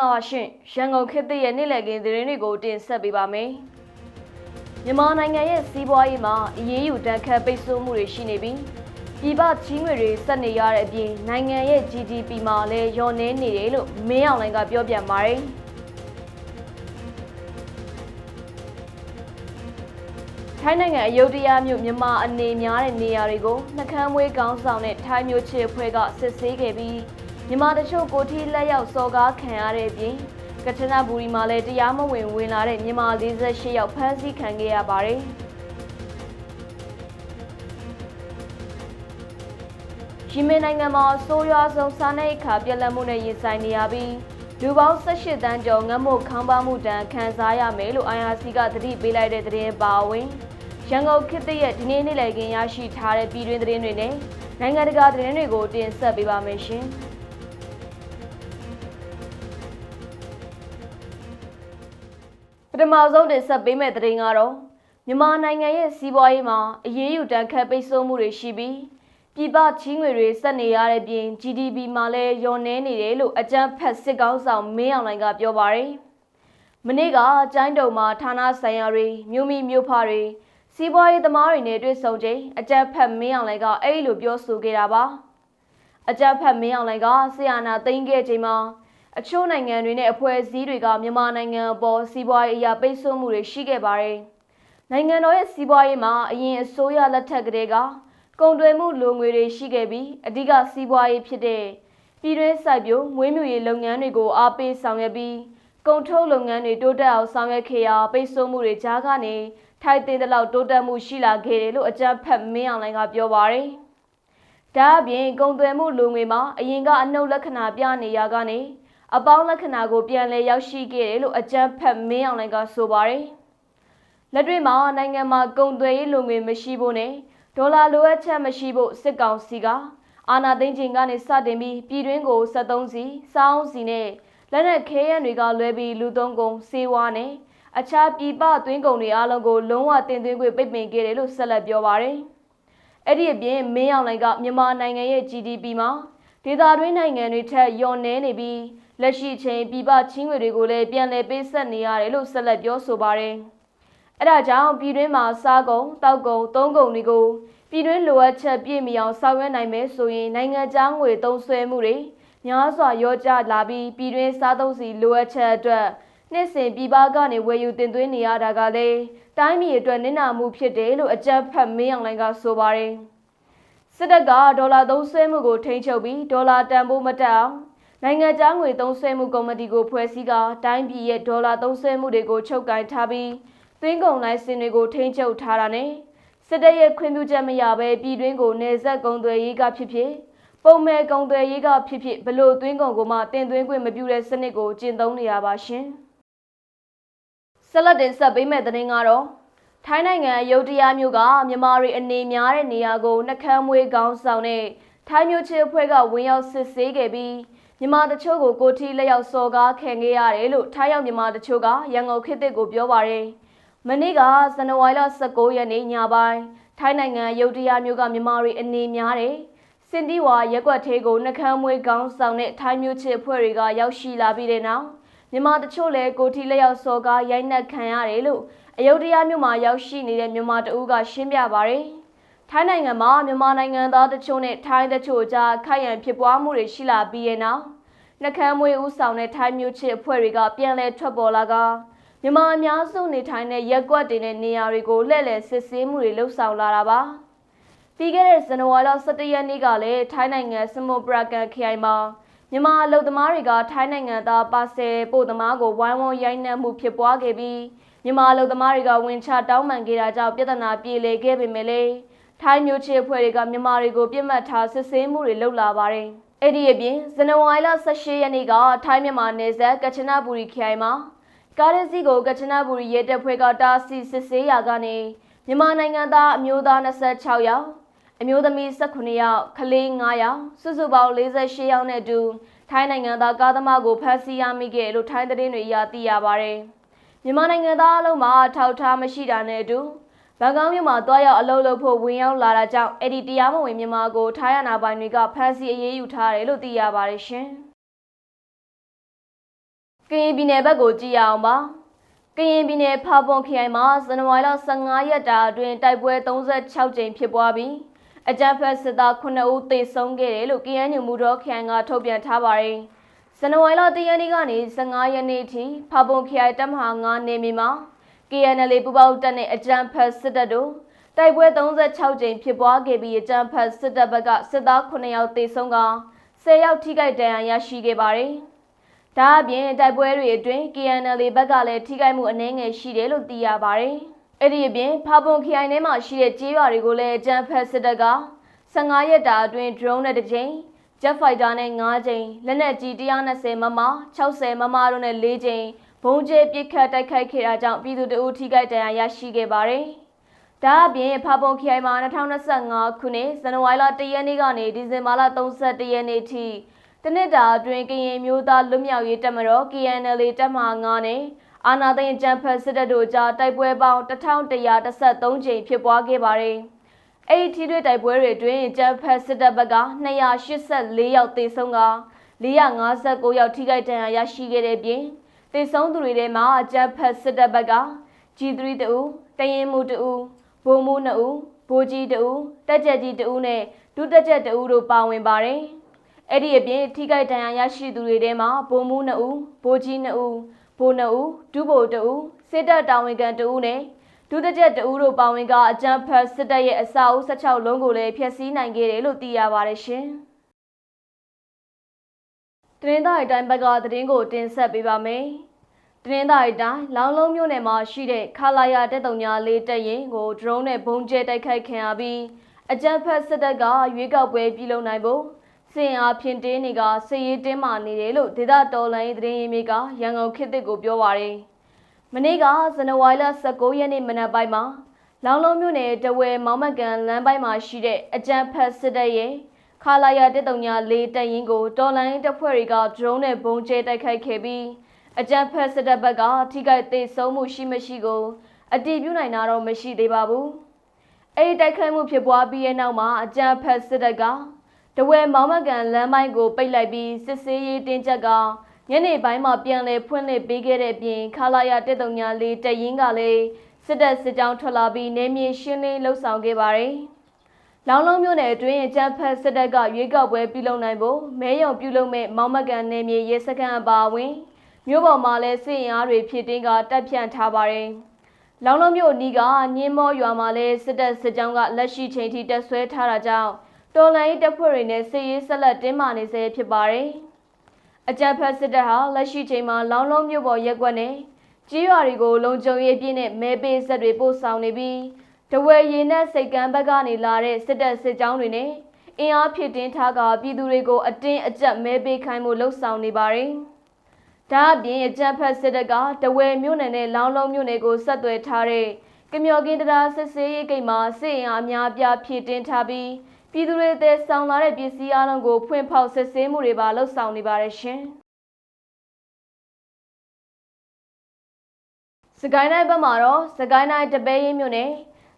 မပါရှင်ရန်ကုန်ခေတ်သစ်ရဲ့နေ့လည်ခင်းသတင်းတွေကိုတင်ဆက်ပေးပါမယ်။မြန်မာနိုင်ငံရဲ့စီးပွားရေးမှာအရေးယူတန်းခတ်ပိတ်ဆို့မှုတွေရှိနေပြီးပြည်ပချီးငွေတွေဆက်နေရတဲ့အပြင်နိုင်ငံရဲ့ GDP မှာလည်းလျော့နည်းနေတယ်လို့မင်းအောင်လှိုင်ကပြောပြန်ပါတယ်။ထိုင်းနိုင်ငံအယုဒ္ဓယမြို့မြန်မာအနေများတဲ့နေရာတွေကိုနှကမ်းမွေးကောင်းဆောင်တဲ့ထိုင်းမျိုးချစ်အဖွဲ့ကစစ်ဆေးခဲ့ပြီးမြန်မာတချို့ကိုထီလက်ရောက်စော်ကားခံရတဲ့အပြင်ကချနဘူရီမှာလည်းတရားမဝင်ဝင်လာတဲ့မြန်မာ48ယောက်ဖမ်းဆီးခံခဲ့ရပါတယ်။ယီမင်နိုင်ငံမှာဆိုးရွားဆုံးစားနပ်ရိက္ခာပြတ်လတ်မှုနဲ့ရင်ဆိုင်နေရပြီးလူပေါင်း18တန်းကျော်ငတ်မွတ်ခေါင်းပါမှုတန်းခံစားရမယ်လို့ IRC ကသတိပေးလိုက်တဲ့သတင်းပါဝင်ရန်ကုန်ခေတ်သစ်ရဲ့ဒီနေ့နေ့လည်ခင်းရရှိထားတဲ့ပြည်တွင်းသတင်းတွေနဲ့နိုင်ငံတကာသတင်းတွေကိုတင်ဆက်ပေးပါမယ်ရှင်။ပထမဆုံးတင်ဆက်ပေးမယ့်သတင်းကတော့မြန်မာနိုင်ငံရဲ့စီးပွားရေးမှာအရေးယူတန်းခတ်ပိတ်ဆို့မှုတွေရှိပြီးပြည်ပချီးငွေတွေဆက်နေရတဲ့ပြင် GDP မှာလည်းလျော့နည်းနေတယ်လို့အကြမ်းဖက်စစ်ကောင်းဆောင်မင်းအောင်လှိုင်ကပြောပါတယ်။မနေ့ကကျိုင်းတုံမှာဌာနဆိုင်ရာတွေမြို့မိမြို့ဖတွေစီးပွားရေးသမားတွေနဲ့တွေ့ဆုံချိန်အကြမ်းဖက်မင်းအောင်လှိုင်ကအဲ့လိုပြောဆိုခဲ့တာပါ။အကြမ်းဖက်မင်းအောင်လှိုင်ကဆီယနာသိမ်းခဲ့ချိန်မှာအချို့နိုင်ငံတွေနဲ့အဖွဲ့အစည်းတွေကမြန်မာနိုင်ငံအပေါ်စီးပွားရေးအရာပိတ်ဆို့မှုတွေရှိခဲ့ပါတယ်။နိုင်ငံတော်ရဲ့စီးပွားရေးမှာအရင်အစိုးရလက်ထက်ကတည်းကကုန်သွယ်မှုလိုငွေတွေရှိခဲ့ပြီးအဓိကစီးပွားရေးဖြစ်တဲ့ပြည်တွင်းစိုက်ပျိုးမွေးမြူရေးလုပ်ငန်းတွေကိုအားပေးဆောင်ရွက်ပြီးကုန်ထုတ်လုပ်ငန်းတွေတိုးတက်အောင်ဆောင်ရွက်ခဲ့ရာပိတ်ဆို့မှုတွေကြားကနေထိုက်တဲ့လောက်တိုးတက်မှုရှိလာခဲ့တယ်လို့အကြမ်းဖက်မင်းအောင်လှိုင်ကပြောပါတယ်။ဒါအပြင်ကုန်သွယ်မှုလိုငွေမှာအရင်ကအနှုတ်လက္ခဏာပြနေရကနေအပေါင်းလက္ခဏာကိုပြန်လည်ရောက်ရှိခဲ့တယ်လို့အကြမ်းဖက်မင်းအောင်လှိုင်ကဆိုပါတယ်။လက်တွေ့မှာနိုင်ငံမှာကုန်သွယ်ရေးလိုငွေမရှိဖို့နဲ့ဒေါ်လာလိုအပ်ချက်မရှိဖို့စစ်ကောင်စီကအာဏာသိမ်းချိန်ကနေစတင်ပြီးပြည်တွင်းကို73စီစောင်းစီနဲ့လက်နက်ခဲယမ်းတွေကလွဲပြီးလူသုံးကုန်စေဝါနဲ့အခြားပြည်ပသွင်းကုန်တွေအားလုံးကိုလုံးဝတင်သွင်းခွင့်ပိတ်ပင်ခဲ့တယ်လို့ဆက်လက်ပြောပါတယ်။အဲ့ဒီအပြင်မင်းအောင်လှိုင်ကမြန်မာနိုင်ငံရဲ့ GDP မှာဒေသတွင်းနိုင်ငံတွေထက်လျော့နည်းနေပြီးလက်ရှိချိန်ပြည်ပချင်းငွေတွေကိုလည်းပြန်လည်ပေးဆက်နေရတယ်လို့ဆက်လက်ပြောဆိုပါတယ်။အဲဒါကြောင့်ပြည်တွင်းမှာစားကုန်တောက်ကုန်သုံးကုန်တွေကိုပြည်တွင်းလိုအပ်ချက်ပြည့်မီအောင်ဆောင်ရွက်နိုင်မယ်ဆိုရင်နိုင်ငံခြားငွေသုံးစွဲမှုတွေများစွာရောကျလာပြီးပြည်တွင်းစားသုံးစီလိုအပ်ချက်အတွက်နှစ်စဉ်ပြည်ပကနေဝယ်ယူတင်သွင်းနေရတာကလည်းတိုင်းပြည်အတွက်နစ်နာမှုဖြစ်တယ်လို့အကြမ်းဖက်မင်းအောင်လှိုင်ကဆိုပါတယ်။စစ်တပ်ကဒေါ်လာသုံးစွဲမှုကိုထိန်းချုပ်ပြီးဒေါ်လာတန်ဖိုးမတက်အောင်နိုင်ငံခြားငွေသုံးစွဲမှုကော်မတီကိုဖွဲ့စည်းကတိုင်းပြည်ရဲ့ဒေါ်လာသုံးစွဲမှုတွေကိုချုပ်ကိုင်ထားပြီးသွင်းကုန်လိုင်စင်တွေကိုထိန်းချုပ်ထားတာနဲ့စစ်တပ်ရဲ့ခွင့်ပြုချက်မရဘဲပြည်တွင်းကိုနေဆက်ကုန်သွယ်ရေးကဖြစ်ဖြစ်ပုံမဲ့ကုန်သွယ်ရေးကဖြစ်ဖြစ်ဘလို့သွင်းကုန်ကိုမှတင်သွင်းခွင့်မပြုတဲ့စနစ်ကိုကျင့်သုံးနေရပါရှင်။ဆက်လက်တင်ဆက်ပေးမယ့်သတင်းကတော့ထိုင်းနိုင်ငံအယုဒ္ဓယမြို့ကမြန်မာတွေအနေများတဲ့နေရာကိုနှကမ်းမွေးကောင်းဆောင်တဲ့ထိုင်းမျိုးချစ်အဖွဲ့ကဝင်ရောက်စစ်ဆေးခဲ့ပြီးမြန်မာတချို့ကိုထီလက်ရောက်စော်ကားခံခဲ့ရတယ်လို့ထိုင်းရောက်မြန်မာတချို့ကရန်ကုန်ခေတ်သစ်ကိုပြောပါတယ်။မနေ့ကဇန်နဝါရီလ19ရက်နေ့ညပိုင်းထိုင်းနိုင်ငံယုဒ္ဓယမြို့ကမြန်မာတွေအနေများတဲ့စင်တီဝါရက်ကွက်သေးကိုနှကမ်းမွေးကောင်းဆောင်တဲ့ထိုင်းမျိုးချစ်အဖွဲ့တွေကရောက်ရှိလာပြီးတဲ့နောက်မြန်မာတချို့လည်းကိုထီလက်ရောက်စော်ကားရိုက်နှက်ခံရတယ်လို့အယုဒ္ဓယမြို့မှာရောက်ရှိနေတဲ့မြန်မာတအူးကရှင်းပြပါတယ်။ထိုင်းနိုင်ငံမှာမြန်မာနိုင်ငံသားတချို့နဲ့ထိုင်းတချို့ကြားခိုက်ရန်ဖြစ်ပွားမှုတွေရှိလာပြီးတဲ့နောက်နှကမ်းမွေးဦးဆောင်တဲ့ထိုင်းမျိုးချစ်အဖွဲ့တွေကပြန်လည်ထွက်ပေါ်လာကမြန်မာအများစုနေထိုင်တဲ့ရက်ကွက်တွေနဲ့နေရာတွေကိုလှည့်လည်စစ်ဆေးမှုတွေလှုပ်ဆောင်လာတာပါ။ပြီးခဲ့တဲ့ဇန်နဝါရီလ17ရက်နေ့ကလည်းထိုင်းနိုင်ငံစမုပရာကန်ခရိုင်မှာမြန်မာအလုပ်သမားတွေကထိုင်းနိုင်ငံသားပါဆယ်ပို့သမားကိုဝိုင်းဝန်းရိုက်နှက်မှုဖြစ်ပွားခဲ့ပြီးမြန်မာအလုပ်သမားတွေကဝင်ချတောင်းပန်ခဲ့တာကြောင့်ပြဿနာပြေလည်ခဲ့ပေမဲ့လည်းထိုင်းမျိုးချစ်အဖွဲ့တွေကမြန်မာတွေကိုပြစ်မှတ်ထားစစ်ဆေးမှုတွေလုပ်လာပါတယ်။အဲ့ဒီအပြင်ဇန်နဝါရီလ18ရက်နေ့ကထိုင်းမြန်မာနယ်စပ်ကချနဘူရီခရိုင်မှာကားရစီကိုကချနဘူရီရဲတပ်ဖွဲ့ကတားဆီးစစ်ဆေးရာကနေမြန်မာနိုင်ငံသားအမျိုးသား26ယောက်အမျိုးသမီး18ယောက်ကလေး9ယောက်စုစုပေါင်း48ယောက်နဲ့အတူထိုင်းနိုင်ငံသားကားသမားကိုဖမ်းဆီးရမိခဲ့လို့ထိုင်းသတင်းတွေအရသိရပါတယ်။မြန်မာနိုင်ငံသားအလုံးမှာထောက်ထားမရှိတာနဲ့အတူဘန်ကောက်မြို့မှာတွားရောက်အလုပ်လုပ်ဖို့ဝင်ရောက်လာတာကြောင့်အဲ့ဒီတရားမဝင်မြန်မာကိုထိုင်းအာဏာပိုင်တွေကဖမ်းဆီးအရေးယူထားတယ်လို့သိရပါတယ်ရှင်။ ကရင်ပြည်နယ်ဘက်ကိုကြည့်ရအောင်ပါကရင်ပြည်နယ်ဖာပွန်ခရိုင်မှာဇန်နဝါရီလ15ရက်တာအတွင်းတိုက်ပွဲ36ကြိမ်ဖြစ်ပွားပြီးအကြမ်းဖက်စစ်သား9ဦးသေဆုံးခဲ့တယ်လို့ KNU မူတော်ခရိုင်ကထုတ်ပြန်ထားပါတယ်။ဇန်နဝါရီလ1ရက်နေ့ကနေ15ရက်နေ့ထိဖာပွန်ခရိုင်တပ်မဟာ9နေမြေမှာ KNL ပူးပေါင်းတပ်နဲ့အကြမ်းဖက်စစ်တပ်တို့တိုက်ပွဲ36ကြိမ်ဖြစ်ပွားခဲ့ပြီးအကြမ်းဖက်စစ်တပ်ဘက်ကစစ်သား9ယောက်သေဆုံးက10ယောက်ထိခိုက်ဒဏ်ရာရရှိခဲ့ပါတယ်။ဒါအပြင်တိုက်ပွဲတွေအတွင်း KNL ဘက်ကလည်းထိခိုက်မှုအနည်းငယ်ရှိတယ်လို့သိရပါတယ်။အဲ့ဒီအပြင်ဖာပွန်ခရိုင်ထဲမှာရှိတဲ့ကျေးရွာတွေကိုလည်းအကြမ်းဖက်စစ်တပ်က15ရက်တာအတွင်း drone နဲ့1ကြိမ် jet fighter နဲ့5ကြိမ်လက်နက်ကြီး120မမ60မမတို့နဲ့4ကြိမ်ဘုံကျဲပစ်ခတ်တိုက်ခိုက်ခဲ့တာကြောင့်ပြည်သူတအုပ်ထိခိုက်ဒဏ်ရာရရှိခဲ့ပါတယ်။ဒါအပြင်ဖာပွန်ခရိုင်မှာ2025ခုနှစ်ဇန်နဝါရီလ1ရက်နေ့ကနေဒီဇင်ဘာလ31ရက်နေ့ထိတနစ်တာအတွင်းကရင်မျိုးသားလွတ်မြောက်ရေးတပ်မတော် KNL တပ်မဟာ9နဲ့အာဏာသိမ်းအကြမ်းဖက်စစ်တပ်တို့ကြားတိုက်ပွဲပေါင်း1113ကြိမ်ဖြစ်ပွားခဲ့ပါတယ်။အဲ့ဒီထိတွေ့တိုက်ပွဲတွေအတွင်းအကြမ်းဖက်စစ်တပ်ဘက်က284ယောက်သေဆုံးက459ယောက်ထိခိုက်ဒဏ်ရာရရှိခဲ့တဲ့ပြင်သေဆုံးသူတွေထဲမှာအကြမ်းဖက်စစ်တပ်ဘက်က G3 တအူတရင်မှုတအူဗိုလ်မှု2ဦးဗိုလ်ကြီးတအူတက်ကြက်ကြီးတအူနဲ့ဒုတက်ကြက်တအူတို့ပါဝင်ပါတယ်။အဲ့ဒီအပြင်ထိခိုက်ဒဏ်ရာရရှိသူတွေထဲမှာဗိုလ်မှု2ဦးဗိုလ်ကြီး2ဦးဗိုလ်2ဦးဒုဗိုလ်2ဦးစစ်တပ်တာဝန်ခံ2ဦးနဲ့ဒုတက်ကြက်2ဦးတို့ပါဝင်ကအကြမ်းဖက်စစ်တပ်ရဲ့အဆောက်အဦ16လုံးကိုလည်းဖျက်ဆီးနိုင်ခဲ့တယ်လို့သိရပါတယ်ရှင်။တရင်သားအတိုင်းဘက်ကသတင်းကိုတင်ဆက်ပေးပါမယ်။တရင်သားအတိုင်းလောင်းလုံးမြို့နယ်မှာရှိတဲ့ခလာယာတက်တုံညာလေးတက်ရင်ကို drone နဲ့ဘုံကျဲတိုက်ခိုက်ခံရပြီးအကြမ်းဖက်စစ်တပ်ကရွေးကောက်ပွဲပြုလုပ်နိုင်ဖို့စင်အားဖြင့်တင်းနေကစစ်ရေးတင်းမာနေတယ်လို့ဒေသတော်လှန်ရေးသတင်းရင်းမြစ်ကရန်ကုန်ခေတ်သစ်ကိုပြောပါရယ်မနေ့ကဇန်နဝါရီလ19ရက်နေ့မနက်ပိုင်းမှာလောင်းလုံးမြို့နယ်တဝဲမောင်မကန်လမ်းပိုင်းမှာရှိတဲ့အကြမ်းဖက်စစ်တပ်ရဲ့ခလာယာတက်တုံညာလေးတက်ရင်ကိုတော်လှန်ရေးတပ်ဖွဲ့တွေက drone နဲ့ဘုံကျဲတိုက်ခိုက်ခဲ့ပြီးအကြမ်းဖက်စစ်တပ်ဘက်ကထိခိုက်သေဆုံးမှုရှိမရှိကိုအတည်ပြုနိုင်တာတော့မရှိသေးပါဘူး။အဲဒီတိုက်ခိုက်မှုဖြစ်ပွားပြီးတဲ့နောက်မှာအကြမ်းဖက်စစ်တပ်ကတဝဲမောင်မကန်လမ်းပိုင်းကိုပိတ်လိုက်ပြီးစစ်ဆေးရေးတင်းကျပ်ကညနေပိုင်းမှာပြန်လည်ဖွင့်လှစ်ပေးခဲ့တဲ့ပြင်ခလာယာတက်တုံညာလေးတရင်ကလည်းစစ်တပ်စစ်ကြောင်းထွက်လာပြီးနေမြေရှင်းလင်းလှုပ်ဆောင်ခဲ့ပါတယ်။လောင်းလုံးမြို့နယ်အတွင်းအကြမ်းဖက်စစ်တပ်ကရွေးကောက်ပွဲပြုလုပ်နိုင်ဖို့မဲရုံပြုလုပ်မဲ့မောင်မကန်နယ်မြေရဲစခန်းအပါအဝင်မြို့ပေါ်မှာလည်းစစ်ရင်အားတွေဖြစ်တင်းကတပ်ဖြန့်ထားပါတယ်။လောင်းလုံးမြို့အနီးကညင်းမောရွာမှာလည်းစစ်တပ်စစ်ကြောင်းကလက်ရှိချိန်ထိတပ်ဆွဲထားတာကြောင့်တော်လှန်ရေးတပ်ဖွဲ့တွေနဲ့စစ်ရေးဆက်လက်တင်းမာနေဆဲဖြစ်ပါတယ်။အကြမ်းဖက်စစ်တပ်ဟာလက်ရှိချိန်မှာလောင်းလုံးမြို့ပေါ်ရက်ကွက်နဲ့ကြီးရွာတွေကိုလုံခြုံရေးပြည့်နဲ့မဲပေးဆက်တွေပို့ဆောင်နေပြီးတဝဲရင်နဲ့စိတ်ကမ်းဘက်ကနေလာတဲ့စစ်တပ်စစ်ကြောင်းတွေနဲ့အင်အားဖြစ်တင်းထားကပြည်သူတွေကိုအတင်းအကျပ်မဲပေးခိုင်းမှုလှုံ့ဆော်နေပါတယ်။ဒါအပြင်အကြမ်းဖက်စစ်တပ်ကတဝဲမြို့နယ်နဲ့လောင်းလုံးမြို့နယ်ကိုဆက်သွယ်ထားတဲ့ကမျော်ကင်းတရားစစ်ဆေးရေးဂိတ်မှာစစ်အင်အားအများပြားဖြစ်တင်းထားပြီးပြည်သူတွေတဲ့ဆောင်လာတဲ့ပစ္စည်းအလုံးကိုဖွင့်ဖောက်စစ်ဆေးမှုတွေပါလှုပ်ဆောင်နေပါတယ်ရှင်။စကိုင်းတိုင်းဘက်မှာတော့စကိုင်းတိုင်းတပဲရင်မြို့နယ်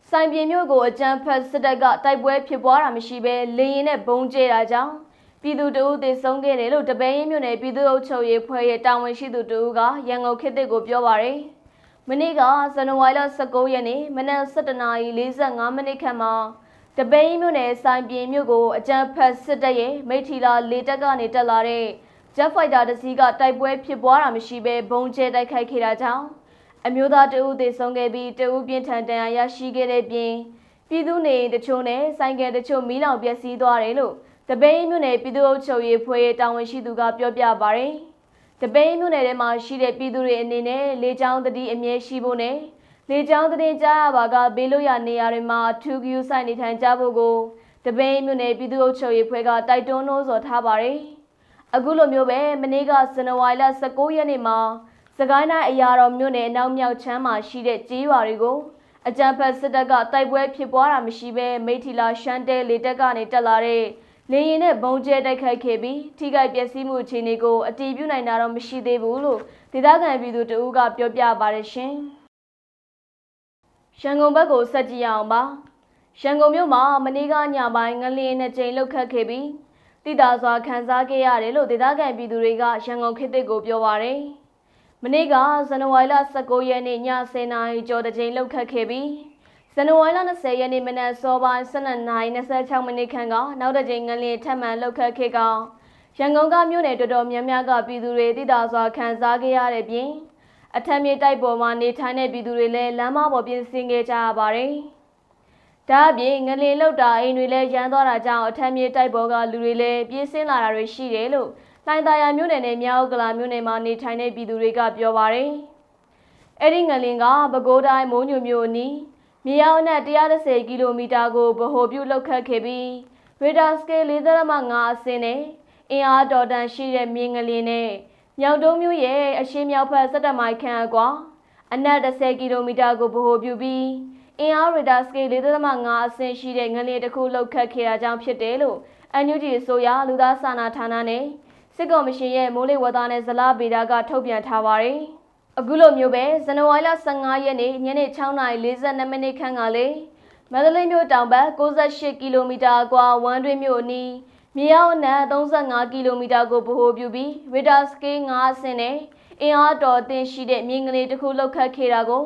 စိုင်ပြင်မြို့ကိုအကြမ်းဖက်စစ်တပ်ကတိုက်ပွဲဖြစ်ပွားတာမရှိဘဲလေရင်နဲ့ဘုံကျဲတာကြောင့်ပြည်သူတအုပ်သေဆုံးခဲ့တယ်လို့တပဲရင်မြို့နယ်ပြည်သူ့အုပ်ချုပ်ရေးဖွဲ့ရဲ့တာဝန်ရှိသူတအုပ်ကရန်ကုန်ခေတ်သစ်ကိုပြောပါရယ်။မနေ့ကဇန်နဝါရီလ19ရက်နေ့မနက်7:45မိနစ်ခန့်မှာတပဲရင်မြို့နယ်စိုင်ပြင်မြို့ကိုအကြမ်းဖက်စစ်တပ်ရဲ့မိထီလာလေတပ်ကနေတက်လာတဲ့ jet fighter တစ်စီးကတိုက်ပွဲဖြစ်ပွားတာမရှိဘဲဘုံကျဲတိုက်ခိုက်ခဲ့တာကြောင့်အမျိုးသားတဦးသေဆုံးခဲ့ပြီးတဦးပြင်းထန်ဒဏ်ရာရရှိခဲ့တဲ့ပြင်ပြည်သူနေတချို့နဲ့ဆိုင်ကယ်တချို့မီးလောင်ပျက်စီးသွားတယ်လို့တပဲရင်မြို့နယ်ပြည်သူ့အုပ်ချုပ်ရေးဖွဲ့ရဲ့တာဝန်ရှိသူကပြောပြပါရယ်။တပဲရင်မြို့နယ်ထဲမှာရှိတဲ့ပြည်သူတွေအနေနဲ့လေကြောင်းသတိအမြဲရှိဖို့နဲ့လေကြောင်းသတင်းကြားရပါကဘေးလွတ်ရာနေရာတွေမှာထူးဂယူဆိုင်နေထိုင်ကြဖို့ကိုတပဲရင်မြို့နယ်ပြည်သူ့အုပ်ချုပ်ရေးဖွဲ့ကတိုက်တွန်းနှိုးဆော်ထားပါရယ်။အခုလိုမျိုးပဲမနေ့ကဇန်နဝါရီလ19ရက်နေ့မှာစကိုင်းတိုင်းအရာတော်မြို့နယ်အနောက်မြောက်ချမ်းမှာရှိတဲ့ကျေးရွာတွေကိုအကြမ်းဖက်စစ်တပ်ကတိုက်ပွဲဖြစ်ပွားတာမရှိဘဲမိထီလာရှမ်းတဲလေတပ်ကနေတက်လာတဲ့လေရင်နဲ့ဘုံကျဲတိုက်ခိုက်ခဲ့ပြီးထိခိုက်ပျက်စီးမှုအခြေအနေကိုအတည်ပြုနိုင်တာတော့မရှိသေးဘူးလို့ဒေသခံပြည်သူတဦးကပြောပြပါတယ်ရှင်။ရန်ကုန်ဘက်ကိုဆက်ကြည့်အောင်ပါ။ရန်ကုန်မြို့မှာမနေ့ကညပိုင်းငလျင်2ကြိမ်လှုပ်ခတ်ခဲ့ပြီးတိတာစွာခံစားခဲ့ရတယ်လို့ဒေသခံပြည်သူတွေကရန်ကုန်ခေတ်သစ်ကိုပြောပါရယ်။ မနေ့ကဇန်နဝါရီလ19ရက်နေ့ည10:00နာရီကျော်တစ်ချိန်လှုပ်ခတ်ခဲ့ပြီးဇန်နဝါရီလ20ရက်နေ့မနက်စောပိုင်း12:26မိနစ်ခန့်ကနောက်တစ်ချိန်ငလျင်ထပ်မံလှုပ်ခတ်ခဲ့ကောင်ရန်ကုန်ကမြို့နယ်တော်တော်များများကပြည်သူတွေတိတာစွာခံစားခဲ့ရတဲ့ပြင်အထက်မြေတိုက်ပေါ်မှာနေထိုင်တဲ့ပြည်သူတွေလည်းလမ်းမပေါ်ပြင်ဆင်ခဲ့ကြရပါတယ်။ဒါအပြင်ငလျင်လှုပ်တာအိမ်တွေလည်းရမ်းသွားတာကြောင့်အထက်မြေတိုက်ပေါ်ကလူတွေလည်းပြေးဆင်းလာတာတွေရှိတယ်လို့လိုင်သာယာမြို့နယ်နဲ့မြောက်ဥက္ကလာမြို့နယ်မှာနေထိုင်တဲ့ပြည်သူတွေကပြောပါတယ်။အဲ့ဒီငလျင်ကပဲခူးတိုင်းမိုးညိုမြို့အနီးမြေအောက်အနက်130ကီလိုမီတာကိုဗဟိုပြုလှုပ်ခတ်ခဲ့ပြီးရေဒါစကေး 4.5 အဆင့်နဲ့အင်အားတော်တန်ရှိတဲ့မြေငလျင်နဲ့မြောက်တုံးမြို့ရဲ့အရှေ့မြောက်ဘက်17မိုင်ခန့်အကွာအနက်10ကီလိုမီတာကိုဗဟိုပြုပြီးအင်အားရေဒါစကေး 4.5 အဆင့်ရှိတဲ့ငလျင်တစ်ခုလှုပ်ခတ်ခဲ့တာကြောင့်ဖြစ်တယ်လို့NUG အစိုးရလူသားစာနာဌာနနဲ့စစ်ကော်မရှင်ရဲ့မိုးလေဝသနဲ့ဇလဗေဒကထုတ်ပြန်ထားပါတယ်။အခုလိုမျိုးပဲဇန်နဝါရီလ15ရက်နေ့ညနေ6:42မိနစ်ခန့်ကလေမန္တလေးမြို့တောင်ဘက်68ကီလိုမီတာအကွာဝမ်းတွင်းမြို့အနီးမြေအောက်အနက်35ကီလိုမီတာကိုဗဟိုပြုပြီးရေဒါစကေး5အဆင့်နဲ့အင်အားတော်တင်ရှိတဲ့မြေငလျင်တစ်ခုလှုပ်ခတ်ခဲ့တာကို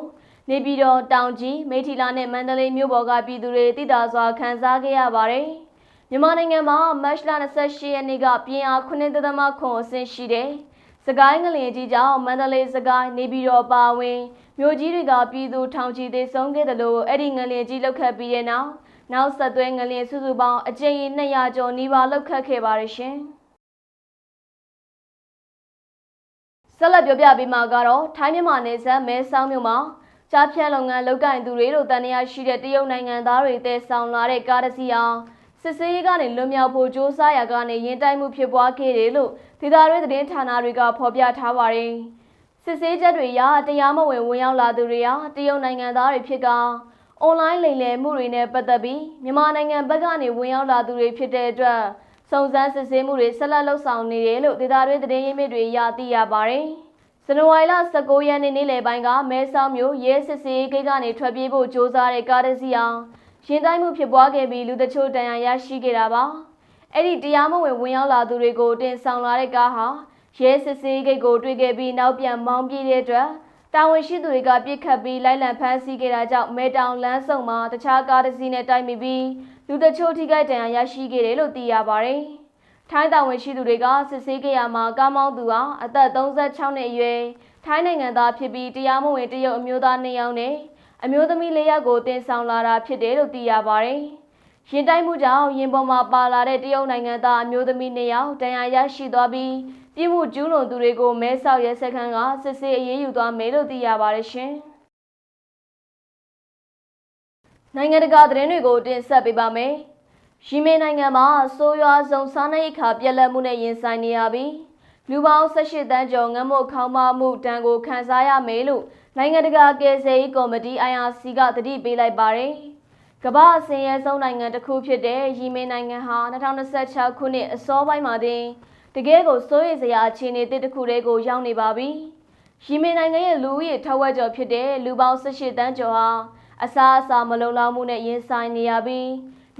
နေပြည်တော်တောင်ကြီးမိထီလာနဲ့မန္တလေးမြို့ပေါ်ကပြည်သူတွေတိတာစွာခံစားခဲ့ရပါတယ်။မြန်မာနိုင်ငံမှာမတ်လ28ရက်နေ့ကပြင်းအား9.9အဆင့်ရှိတဲ့စကိုင်းငလျင်ကြီးကြောင့်မန္တလေးစကိုင်းနေပြည်တော်ပါဝင်မြို့ကြီးတွေကပြည်သူထောင်ချီသေဆုံးခဲ့တယ်လို့အဲ့ဒီငလျင်ကြီးလှုပ်ခတ်ပြီးတဲ့နောက်ဆက်တွဲငလျင်စုစုပေါင်းအကြိမ်200ကျော်နီးပါးလှုပ်ခတ်ခဲ့ပါတယ်ရှင်။ဆက်လက်ပြောပြပေးမှာကတော့ထိုင်းမြန်မာနယ်စပ်မဲဆောက်မြို့မှာကြားဖြတ်လုပ်ငန်းလုပ်ကိုင်သူတွေတို့တန်ရာရှိတဲ့တရုတ်နိုင်ငံသားတွေတဲဆောင်လာတဲ့ကားတစ်စီးအောင်စစ်စေးကနေလွန်မြောက်ဖို့ကြိုးစားရာကနေရင်တိုက်မှုဖြစ်ပွားခဲ့တယ်လို့ဒေသတွင်းသတင်းဌာနတွေကဖော်ပြထားပါတယ်။စစ်စေးချက်တွေရတရားမဝင်ရောက်လာသူတွေဟာတရုတ်နိုင်ငံသားတွေဖြစ်ကအွန်လိုင်းလိမ်လည်မှုတွေနဲ့ပတ်သက်ပြီးမြန်မာနိုင်ငံဘက်ကနေဝင်ရောက်လာသူတွေဖြစ်တဲ့အတွက်စုံစမ်းစစ်ဆေးမှုတွေဆက်လက်လုပ်ဆောင်နေတယ်လို့ဒေသတွင်းသတင်းရင်းမြစ်တွေရသိရပါတယ်။ဇန်နဝါရီလ19ရက်နေ့နေ့လယ်ပိုင်းကမဲဆောက်မြို့ရဲစစ်စေးဂိတ်ကနေထွက်ပြေးဖို့ကြိုးစားတဲ့ကားတစ်စီးအောင်ရင်တိုက်မှုဖြစ်ပွားခဲ့ပြီးလူတချို့ဒဏ်ရာရရှိခဲ့တာပါအဲ့ဒီတရားမဝင်ရောက်လာသူတွေကိုတင်ဆောင်လာတဲ့ကားဟာရဲစစ်ဆေးဂိတ်ကိုတွေ့ခဲ့ပြီးနောက်ပြန်မောင်းပြေးတဲ့အတွက်တာဝန်ရှိသူတွေကပြစ်ခတ်ပြီးလိုက်လံဖမ်းဆီးခဲ့တာကြောင့်မဲတောင်လမ်းစုံမှာတခြားကားတစ်စီးနဲ့တိုက်မိပြီးလူတချို့ထိခိုက်ဒဏ်ရာရရှိခဲ့တယ်လို့သိရပါတယ်ထိုင်းတာဝန်ရှိသူတွေကစစ်ဆေးခဲ့ရမှာကားမောင်းသူဟာအသက်36နှစ်အရွယ်ထိုင်းနိုင်ငံသားဖြစ်ပြီးတရားမဝင်တရုတ်အမျိုးသား2ယောက်နဲ့အမျိုးသမီး4ယောက်ကိုတင်ဆောင်လာတာဖြစ်တယ်လို့သိရပါတယ်။ရင်တိုက်မှုကြောင့်ရင်ပေါ်မှာပါလာတဲ့တရုတ်နိုင်ငံသားအမျိုးသမီး2ယောက်ဒဏ်ရာရရှိသွားပြီးပြည်မှုကျူးလွန်သူတွေကိုမဲဆောက်ရဲစခန်းကစစ်ဆေးအရေးယူသွားမယ်လို့သိရပါတယ်ရှင်။နိုင်ငံတကာသတင်းတွေကိုတင်ဆက်ပေးပါမယ်။ယီမင်နိုင်ငံမှာဆိုးရွားဆုံးစားနပ်ရိက္ခာပြတ်လတ်မှုနဲ့ရင်ဆိုင်နေရပြီးလူပေါင်း18တန်းကျော်ငတ်မွတ်ခေါင်းပါမှုတန်းကိုခံစားရမယ်လို့နိုင်ငံတကာကယ်ဆယ်ရေးကော်မတီ IRC ကသတိပေးလိုက်ပါတယ်။ကမ္ဘာအဆင်းရဲဆုံးနိုင်ငံတစ်ခုဖြစ်တဲ့ယီမင်နိုင်ငံဟာ2026ခုနှစ်အစောပိုင်းမှာတင်တကယ်ကိုစိုးရိမ်စရာအခြေအနေတစ်ခုတည်းကိုရောက်နေပါပြီ။ယီမင်နိုင်ငံရဲ့လူဦးရေထက်ဝက်ကျော်ဖြစ်တဲ့လူပေါင်း18တန်းကျော်ဟာအစားအစာမလုံလောက်မှုနဲ့ရင်ဆိုင်နေရပြီး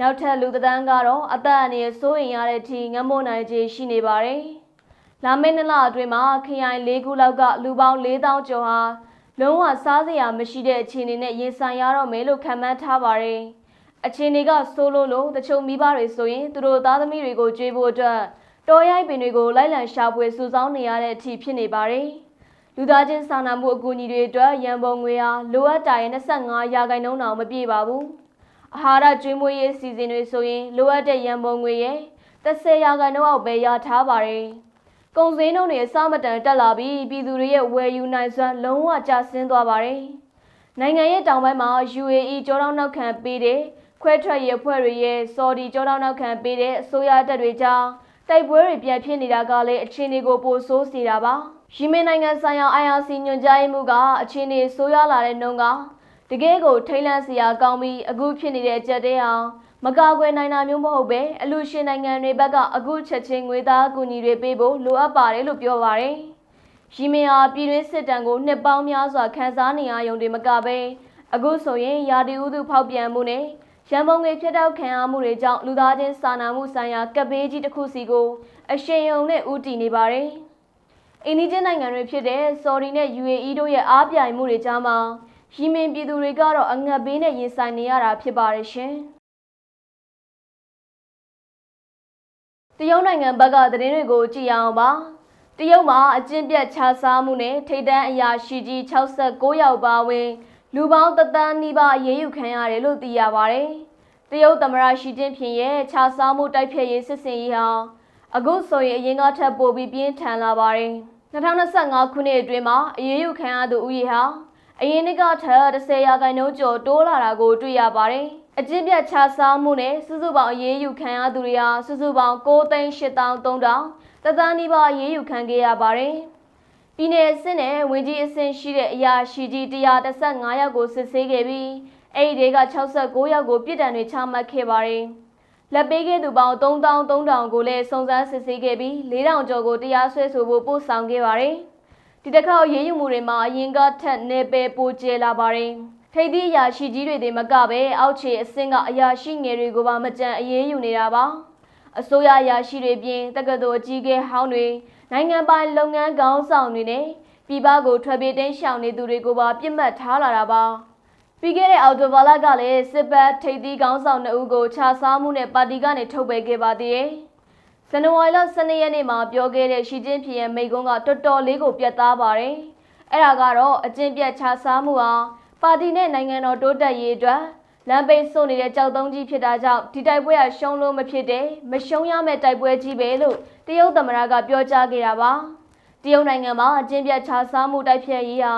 နောက်ထပ်လူသန်းကတော့အသက်အန္တရာယ်စိုးရိမ်ရတဲ့အထိငတ်မွတ်နိုင်ခြေရှိနေပါတယ်။လာမယ့်နှစ်လအတွင်းမှာခရိုင်၄ခုလောက်ကလူပေါင်း4000ကျော်ဟာလုံးဝစားစရာမရှိတဲ့အခြေအနေနဲ့ရင်ဆိုင်ရတော့မယ်လို့ခန့်မှန်းထားပါတယ်။အခြေအနေကဆိုးလို့တချို့မိဘတွေဆိုရင်သူတို့သားသမီးတွေကိုကြွေးဖို့အတွက်တော်ရိုက်ပင်တွေကိုလိုက်လံရှာဖွေစုဆောင်းနေရတဲ့အထိဖြစ်နေပါတယ်။လူသားချင်းစာနာမှုအကူအညီတွေအတွက်ရန်ပုံငွေဟာလိုအပ်တာရဲ့25%တောင်မပြည့်ပါဘူး။အာဟာရကျွေးမွေးရေးစီစဉ်တွေဆိုရင်လိုအပ်တဲ့ရန်ပုံငွေရဲ့30%အောက်ပဲရထားပါတယ်။ကုန်စည်နှုန်းတွေအစမတန်တက်လာပြီးပြည်သူတွေရဲ့ဝယ်ယူနိုင်စွမ်းလုံးဝကျဆင်းသွားပါတယ်။နိုင်ငံရဲ့တောင်ပိုင်းမှာ UAE ကြောတောင်နောက်ခံပေးတဲ့ခွဲထွက်ရေးအဖွဲ့တွေရဲ့ဆော်ဒီကြောတောင်နောက်ခံပေးတဲ့အစိုးရတပ်တွေကြောင့်တိုက်ပွဲတွေပြန်ဖြစ်နေတာကလည်းအခြေအနေကိုပိုဆိုးစေတာပါ။ယီမင်နိုင်ငံဆိုင်ရာ IRC ညွှန်ကြားရေးမှူးကအခြေအနေဆိုးရွားလာတဲ့နှုန်းကတကယ်ကိုထိတ်လန့်စရာကောင်းပြီးအခုဖြစ်နေတဲ့အကြက်တဲအောင်မကာကွယ်နိုင်တာမျိုးမဟုတ်ပဲအလူရှင်နိုင်ငံတွေဘက်ကအခုချက်ချင်းငွေသားအကူအညီတွေပေးဖို့လိုအပ်ပါတယ်လို့ပြောပါတယ်။ယီမင်ဟာပြည်တွင်းစစ်တမ်းကိုနှစ်ပေါင်းများစွာခန်းစားနေရရုံတွေမကပဲအခုဆိုရင်ရာသီဥတုဖောက်ပြန်မှုနဲ့ရန်ပုံငွေဖြတ်တောက်ခံရမှုတွေကြောင့်လူသားချင်းစာနာမှုဆိုင်ရာကပ်ဘေးကြီးတစ်ခုစီကိုအရှိန်အဟုန်နဲ့ဦးတည်နေပါတယ် အိန္ဒိယနိုင်ငံတွေဖြစ်တဲ့ဆော်ဒီနဲ့ UAE တို့ရဲ့အားပြိုင်မှုတွေကြားမှာယီမင်ပြည်သူတွေကတော့အငတ်ဘေးနဲ့ရင်ဆိုင်နေရတာဖြစ်ပါတယ်ရှင်တရုတ်နိုင်ငံဘက်ကသတင်းတွေကိုကြည့်အောင်ပါတရုတ်မှာအကျင့်ပြတ်ခြစားမှုနဲ့ထိပ်တန်းအရာရှိကြီး69ယောက်ပါဝင်လူပေါင်း1,000,000 နီးပါးအရေးယူခံရတယ်လို့သိရပါတယ်တရုတ်သမ္မတရှီကျင်းဖျင်ရဲ့ခြစားမှုတိုက်ဖျက်ရေးစစ်စင်ရေးဟာအခုဆိုရင်အရင်ကထပ်ပိုပြီးပြင်းထန်လာပါတယ်2025ခုနှစ်အတွင်းမှာအရေးယူခံရသူဦးရေဟာအရင်နှစ်ကထက်10%ကျော်တိုးလာတာကိုတွေ့ရပါတယ်အကျင့်ပြတ်ခြစားမှုနဲ့စုစုပေါင်းအရေးယူခံရသူတွေဟာစုစုပေါင်း9,830,000 1,000,000 နီးပါးအရေးယူခံခဲ့ရပါတယ်ပြည်내အဆင့်နဲ့ဝင်ကြီးအဆင့်ရှိတဲ့အရာရှိကြီး115ယောက်ကိုစစ်ဆေးခဲ့ပြီးအဲ့ဒီတွေက69ယောက်ကိုပြည်ထံတွေချမှတ်ခဲ့ပါတယ်လက်ပေးခဲ့သူပေါင်း33,000ကိုလည်းစုံစမ်းစစ်ဆေးခဲ့ပြီး4,000ကျော်ကိုတရားစွဲဆိုဖို့ပို့ဆောင်ခဲ့ပါတယ်ဒီတစ်ခါရေးယူမှုတွေမှာအရင်ကထက်နေပယ်ပိုကျလာပါတယ်ထိပ်သီးအရာရှိကြီးတွေတင်မကပဲအောက်ခြေအဆင့်ကအရာရှိငယ်တွေကိုပါမကြံအရေးယူနေတာပါအစိုးရအရာရှိတွေပြင်တက္ကသိုလ်အကြီးအကဲဟောင်းတွေနိုင်ငံပိုင်လုပ်ငန်းခေါင်းဆောင်တွေနဲ့ပြည်ပကိုထွက်ပြေးတင်းရှောင်နေသူတွေကိုပါပြစ်မှတ်ထားလာတာပါပြီးခဲ့တဲ့အောက်တိုဘာလကလည်းစစ်ပတ်ထိပ်သီးခေါင်းဆောင်2ဦးကိုခြားစားမှုနဲ့ပါတီကနေထုတ်ပယ်ခဲ့ပါသေးတယ်ဇန်နဝါရီလ12ရက်နေ့မှာပြောခဲ့တဲ့ရှီကျင်းဖျင်ရဲ့မိန့်ခွန်းကတော်တော်လေးကိုပြတ်သားပါတယ်အဲ့ဒါကတော့အကျင့်ပြတ်ခြားစားမှုဟာပါတီနဲ့နိုင်ငံတော်တိုးတက်ရေးအတွက်လမ်းပိတ်ဆို့နေတဲ့ကြောက်တုံးကြီးဖြစ်တာကြောင့်ဒီတိုက်ပွဲကရှုံးလို့မဖြစ်တဲ့မရှုံးရမယ့်တိုက်ပွဲကြီးပဲလို့တရုတ်သမ္မတကပြောကြားခဲ့တာပါတရုတ်နိုင်ငံမှာအကျင့်ပြတ်ခြားစားမှုတိုက်ဖျက်ရေးဟာ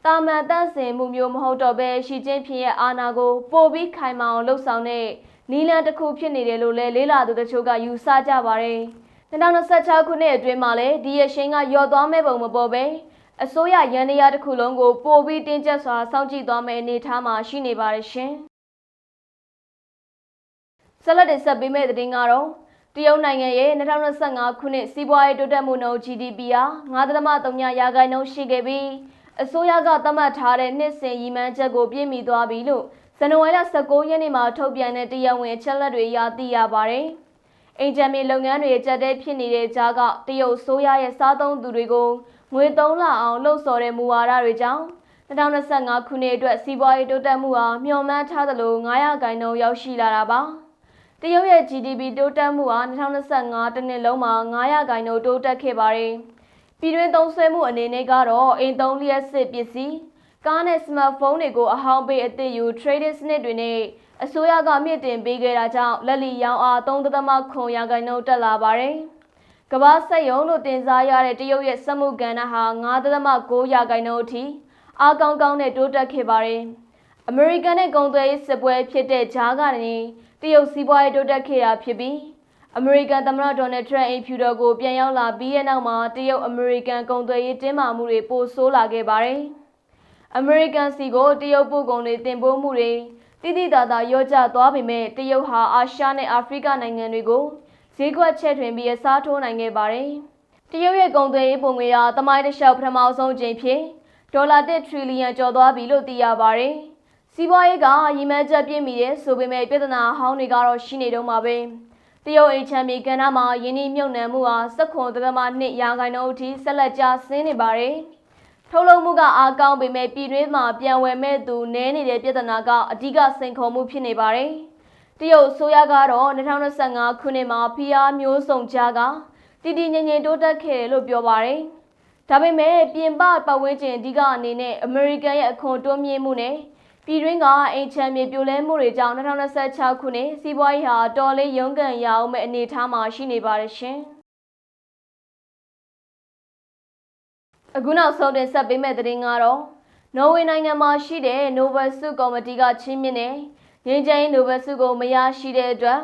တာမန်တန့်စင်မှုမျိုးမဟုတ်တော့ဘဲရှီကျင်းဖျင်ရဲ့အာဏာကိုပိုပြီးခိုင်မာအောင်လှုပ်ဆောင်တဲ့နီလန်တစ်ခုဖြစ်နေတယ်လို့လည်းလေးလာသူတချို့ကယူဆကြပါတယ်2026ခုနှစ်အတွင်းမှာလည်းဒီရရှိန်ကလျော့သွားမဲ့ပုံမပေါ်ပဲအစိုးရရန်တရားတစ်ခုလုံးကိုပိုပြီးတင်းကျပ်စွာစောင့်ကြည့်သွားမယ့်အနေအထားမှာရှိနေပါတယ်ရှင်ဆက်လက်တင်ဆက်ပေးမယ့်သတင်းကတော့တရုတ်နိုင်ငံရဲ့2025ခုနှစ်စီးပွားရေးတိုးတက်မှုနှုန်း GDP ဟာ 9.3% ရှိခဲ့ပြီးအစိုးရကသတ်မှတ်ထားတဲ့နှစ်စဉ်ရည်မှန်းချက်ကိုပြည့်မီသွားပြီလို့ဇန်နဝါရီလ19ရက်နေ့မှာထုတ်ပြန်တဲ့တရားဝင်အချက်အလက်တွေအရသိရပါတယ်။အိမ်ချမ်းမြေလုပ်ငန်းတွေကြက်တဲဖြစ်နေတဲ့ကြားကတရုတ်အစိုးရရဲ့စားသုံးသူတွေကိုငွေသုံးလာအောင်လှုံ့ဆော်တဲ့မူဝါဒတွေကြောင့်2025ခုနှစ်အတွက်စီးပွားရေးတိုးတက်မှုဟာမျှော်မှန်းထားသလို9%ရောက်ရှိလာတာပါ။တရုတ်ရဲ့ GDP တိုးတက်မှုဟာ2025တစ်နှစ်လုံးမှာ9%တိုးတက်ခဲ့ပါတယ်။ပြည်တွင်းသုံးစွဲမှုအနေနဲ့ကတော့အိမ်သုံးလျှက်စစ်ပစ္စည်းကားနဲ့စမတ်ဖုန်းတွေကိုအဟောင်းပေးအသစ်ယူ trading စနစ်တွေနဲ့အစိုးရကမြင့်တင်ပေးခဲ့တာကြောင့်လက်လီရောင်းအား3.9% တက်လာပါတယ်။ကမ္ဘာစက်ရုံလို့တင်စားရတဲ့တရုတ်ရဲ့စက်မှုကဏ္ဍဟာ9.9% အထိအားကောင်းကောင်းနဲ့တိုးတက်ခဲ့ပါတယ်။အမေရိကန်နဲ့ကုန်သွယ်ရေးစစ်ပွဲဖြစ်တဲ့ကြားကနေတရုတ်စီးပွားရေးတိုးတက်ခဲ့တာဖြစ်ပြီးအမေရိကန်သမ္မတဒေါ်နယ်ထရန့်အိမ်ဖြူတော်ကိုပြန်ရောက်လာပြီးတဲ့နောက်မှာတရုတ်အမေရိကန်ကုန်သွယ်ရေးတင်းမာမှုတွေပိုဆိုးလာခဲ့ပါတယ်။အမေရိကန်စီကိုတရုတ်ပို့ကုန်တွေတင်ပို့မှုတွေတိတိတသာလျော့ကျသွားပေမဲ့တရုတ်ဟာအာရှနဲ့အာဖရိကနိုင်ငံတွေကိုဈေးကွက်ချဲ့ထွင်ပြီးအစားထိုးနိုင်ခဲ့ပါတယ်။တရုတ်ရဲ့ကုန်သွယ်ရေးပုံငွေဟာသမိုင်းတစ်လျှောက်ပထမဆုံးအကြိမ်ဖြစ်ဒေါ်လာ1 ထရီလီယံကျော်သွားပြီလို့သိရပါတယ်။စီးပွားရေးကရည်မှန်းချက်ပြည့်မီတဲ့ဆိုပေမဲ့ပြဿနာဟောင်းတွေကတော့ရှိနေတော့မှာပဲ။တရုတ်အိမ်ချမ်းမြေကဏ္ဍမှာယင်းနှိမ့်မြုပ်နှံမှုဟာ19.2% အထိဆက်လက်ကျဆင်းနေပါတယ်။ထုတ်လုပ်မှုကအားကောင်းပေမဲ့ပြည်တွင်းမှာပြန်ဝယ်မဲ့သူနည်းနေတဲ့ပြဿနာကအဓိကစိန်ခေါ်မှုဖြစ်နေပါတယ်။တရုတ်အစိုးရကတော့2025ခုနှစ်မှာဖိအားမျိုးစုံကြားကတည်တည်ငြိမ်ငြိမ်တိုးတက်ခဲ့တယ်လို့ပြောပါတယ်။ဒါပေမဲ့ပြင်ပပတ်ဝန်းကျင်အဓိကအနေနဲ့အမေရိကန်ရဲ့အခွန်တိုးမြင့်မှုနဲ့ပြည်တွင်းကအိမ်ချမ်းမြေပြိုလဲမှုတွေကြောင့်2026ခုနှစ်စီးပွားရေးဟာတော်လေးရုန်းကန်ရအောင်မဲ့အနေအထားမှာရှိနေပါတယ်ရှင်။အခုနောက်ဆုံးတင်ဆက်ပေးမယ့်သတင်းကတော့နော်ဝေနိုင်ငံမှာရှိတဲ့နိုဘယ်ဆုကော်မတီကချီးမြှင့်တဲ့ငြိမ်းချမ်းရေးနိုဘယ်ဆုကိုမရရှိတဲ့အတွက်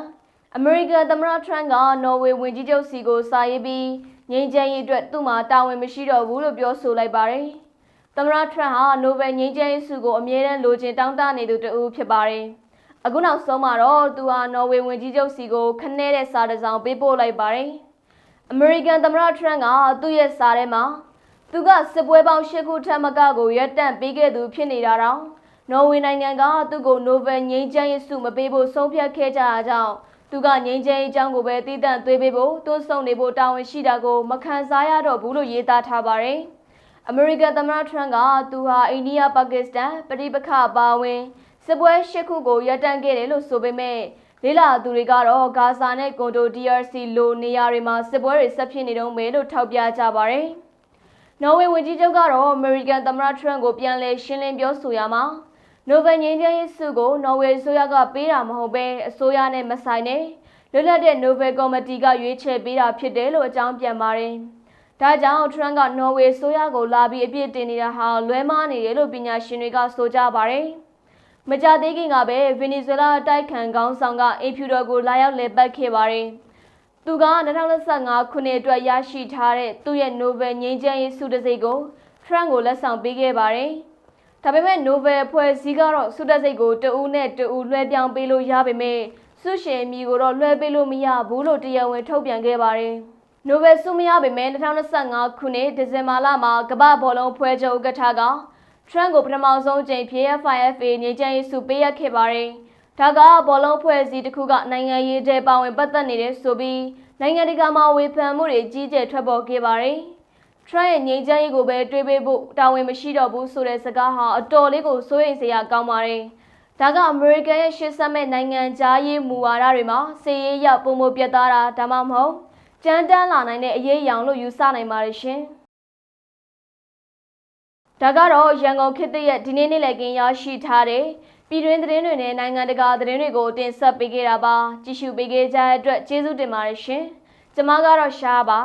အမေရိကန်သမ္မတထရန့်ကနော်ဝေဝန်ကြီးချုပ်စီကိုစာရေးပြီးငြိမ်းချမ်းရေးအတွက်သူ့မှာတာဝန်မရှိတော့ဘူးလို့ပြောဆိုလိုက်ပါတယ်။သမ္မတထရန့်ဟာနိုဘယ်ငြိမ်းချမ်းရေးဆုကိုအမြဲတမ်းလိုချင်တောင်းတနေသူတဦးဖြစ်ပါတယ်။အခုနောက်ဆုံးမှာတော့သူဟာနော်ဝေဝန်ကြီးချုပ်စီကိုခနဲတဲ့စာတစ်စောင်ပေးပို့လိုက်ပါတယ်။အမေရိကန်သမ္မတထရန့်ကသူ့ရဲ့စာထဲမှာသူကစစ်ပွဲပေါင်း၈ခုထက်မကကိုရပ်တန့်ပေးခဲ့သူဖြစ်နေတာတောင်နော်ဝေနိုင်ငံကသူ့ကိုနိုဘယ်ငြိမ်းချမ်းရေးဆုမပေးဖို့ဆုံးဖြတ်ခဲ့ကြတာကြောင့် သူကငြိမ်းချမ်းရေးအကြောင်းကိုပဲတည်တံ့သွေးပေးဖို့တွန်းဆုံနေဖို့တာဝန်ရှိတာကိုမခံစားရတော့ဘူးလို့ရေးသားထားပါတယ်။အမေရိကန်သမ္မတထရန့်ကသူဟာအိန္ဒိယပါကစ္စတန်ပဋိပက္ခအပါအဝင်စစ်ပွဲ၈ခုကိုရပ်တန့်ခဲ့တယ်လို့ဆိုပေမဲ့လေးလာသူတွေကတော့ဂါဇာနဲ့ကွန်ဒို DRC လိုနေရာတွေမှာစစ်ပွဲတွေဆက်ဖြစ်နေတော့မယ်လို့ထောက်ပြကြပါတယ်။နော်ဝေဝန်ကြီးချုပ်ကတော့အမေရိကန်သမ္မတထရန့်ကိုပြန်လည်ရှင်းလင်းပြောဆိုရမှာနိုဘယ်ငြိမ်းချမ်းရေးဆုကိုနော်ဝေအစိုးရကပေးတာမဟုတ်ဘဲအစိုးရနဲ့မဆိုင်နဲ့လွတ်လပ်တဲ့နိုဘယ်ကော်မတီကရွေးချယ်ပေးတာဖြစ်တယ်လို့အကြောင်းပြန်ပါတယ်။ဒါကြောင့်ထရန့်ကနော်ဝေအစိုးရကိုလာပြီးအပြစ်တင်နေတာဟာလွဲမှားနေတယ်လို့ပညာရှင်တွေကဆိုကြပါတယ်။မကြသေးခင်ကပဲဗင်နီဇွဲလားတိုက်ခံခေါင်းဆောင်ကအင်ဖြူတော်ကိုလာရောက်လည်ပတ်ခဲ့ပါတယ်။သူက2025ခုနှစ်အတွက်ရရှိထားတဲ့သူ့ရဲ့နိုဘယ်ငြိမ်းချမ်းရေးဆုတစ်ံဆိပ်ကိုထရန့်ကိုလက်ဆောင်ပေးခဲ့ပါတယ်။ဒါပေမဲ့နိုဘယ်အဖွဲ့အစည်းကတော့ဆုတစ်ံဆိပ်ကိုတဦးနဲ့တဦးလွှဲပြောင်းပေးလို့ရပေမဲ့ဆုရှင်မီကိုတော့လွှဲပေးလို့မရဘူးလို့တရားဝင်ထုတ်ပြန်ခဲ့ပါတယ်။နိုဘယ်ဆုမရပေမဲ့2025ခုနှစ်ဒီဇင်ဘာလမှာကမ္ဘာဘောလုံးဖွဲ့ချုပ်ဥက္ကဋ္ဌကထရန့်ကိုပထမဆုံးချိန် FIFA ငြိမ်းချမ်းရေးဆုပေးအပ်ခဲ့ပါတယ်။ဒါကဘောလုံးဖွဲ့စည်းတစ်ခုကနိုင်ငံရေးတဲ့ပါဝင်ပတ်သက်နေတဲ့ဆိုပြီးနိုင်ငံတကာမှာဝေဖန်မှုတွေကြီးကျယ်ထွက်ပေါ်ခဲ့ပါတယ်။ထရန့်ရဲ့ငြိမ်းချမ်းရေးကိုပဲတွေးပေးဖို့တာဝန်မရှိတော့ဘူးဆိုတဲ့စကားဟာအတော်လေးကိုစိုးရိမ်စရာကောင်းပါတယ်။ဒါကအမေရိကန်ရဲ့ရှေ့ဆက်မဲ့နိုင်ငံခြားရေးမူဝါဒတွေမှာစစ်ရေးရပုံမပြတ်သားတာဒါမှမဟုတ်ကြမ်းတမ်းလာနိုင်တဲ့အရေးအယောင်လို့ယူဆနိုင်ပါတယ်ရှင်။ဒါကတော့ရန်ကုန်ခေတ်သစ်ရဲ့ဒီနေ့နေ့လည်ခင်းရရှိထားတဲ့ပြည်တွင်းသတင်းတွေနဲ့နိုင်ငံတကာသတင်းတွေကိုတင်ဆက်ပေးခဲ့တာပါကြည့်ရှုပေးခဲ့ကြတဲ့အတွက်ကျေးဇူးတင်ပါတယ်ရှင်ကျွန်မကတော့ရှားပါ